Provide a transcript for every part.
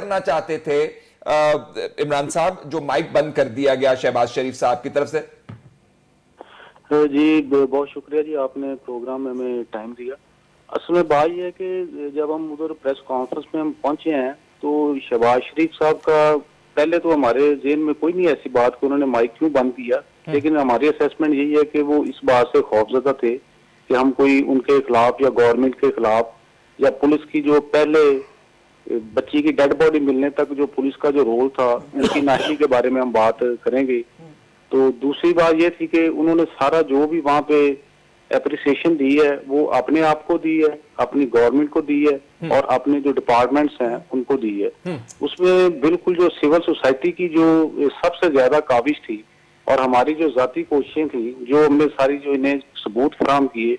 کرنا چاہتے تھے عمران صاحب جو مائک بند کر دیا گیا شہباز شریف صاحب کی طرف سے؟ جی بہت شکریہ جی، آپ نے پروگرام میں ہمیں ٹائم دیا۔ اصل میں بات یہ ہے کہ جب ہم ادھر پریس کانفرنس میں ہم پہنچے ہیں تو شہباز شریف صاحب کا پہلے تو ہمارے ذہن میں کوئی نہیں ایسی بات کہ انہوں نے مائک کیوں بند کیا، لیکن ہماری اسیسمنٹ یہی ہے کہ وہ اس بات سے خوفزدہ تھے کہ ہم کوئی ان کے خلاف یا گورنمنٹ کے خلاف یا پولیس کی جو پہلے بچی کی ڈیڈ باڈی ملنے تک جو پولیس کا جو رول تھا ان کی نااہلی کے بارے میں ہم بات کریں گے۔ تو دوسری بات یہ تھی کہ انہوں نے سارا جو بھی وہاں پہ اپریسیشن دی ہے وہ اپنے آپ کو دی ہے، اپنی گورنمنٹ کو دی ہے اور اپنے جو ڈپارٹمنٹس ہیں ان کو دی ہے۔ اس میں بالکل جو سول سوسائٹی کی جو سب سے زیادہ کاوش تھی اور ہماری جو ذاتی کوششیں تھیں، جو ہم نے ساری جو انہیں ثبوت فراہم کیے،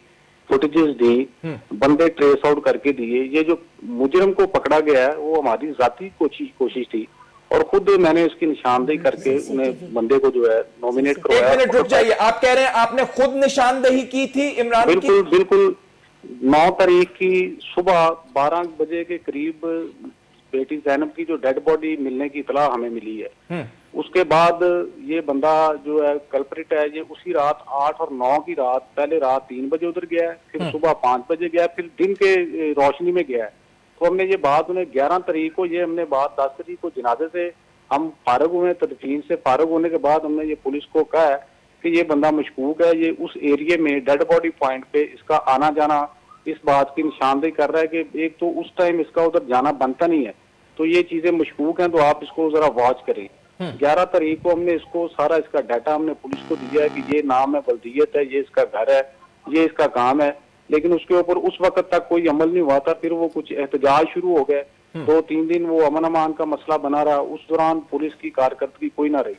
فوٹیجز دی، بندے ٹریس آؤٹ کر کے دیے، یہ جو مجرم کو پکڑا گیا ہے وہ ہماری ذاتی کوشش تھی اور خود میں نے اس کی نشاندہی کر کے انہیں بندے کو جو ہے نومینیٹ کروایا۔ ایک منٹ رک جائیے، آپ کہہ رہے ہیں آپ نے خود نشاندہی کی تھی عمران کی؟ بالکل 9 تاریخ کی صبح 12 بجے کے قریب بیٹی زینب کی جو ڈیڈ باڈی ملنے کی اطلاع ہمیں ملی ہے، اس کے بعد یہ بندہ جو ہے کلپریٹ ہے، یہ اسی رات 8 اور 9 کی رات، پہلے رات 3 بجے ادھر گیا ہے، پھر صبح 5 بجے گیا، پھر دن کے روشنی میں گیا ہے۔ تو ہم نے یہ بات انہیں 11 تاریخ کو، یہ ہم نے بات 10 تاریخ کو جنازے سے ہم فارغ ہوئے، تدفین سے فارغ ہونے کے بعد ہم نے یہ پولیس کو کہا ہے کہ یہ بندہ مشکوک ہے، یہ اس ایریے میں ڈیڈ باڈی پوائنٹ پہ اس کا آنا جانا اس بات کی نشاندہی کر رہا ہے کہ ایک تو اس ٹائم اس کا ادھر جانا بنتا نہیں ہے، تو یہ چیزیں مشکوک ہیں، تو آپ اس کو ذرا واچ کریں۔ 11 تاریخ کو ہم نے اس کو سارا اس کا ڈیٹا ہم نے پولیس کو دیا ہے کہ یہ نام ہے، بلدیت ہے، یہ اس کا گھر ہے، یہ اس کا کام ہے، لیکن اس کے اوپر اس وقت تک کوئی عمل نہیں ہوا تھا۔ پھر وہ کچھ احتجاج شروع ہو گئے، 2-3 دن وہ امن امان کا مسئلہ بنا رہا، اس دوران پولیس کی کارکردگی کوئی نہ رہی۔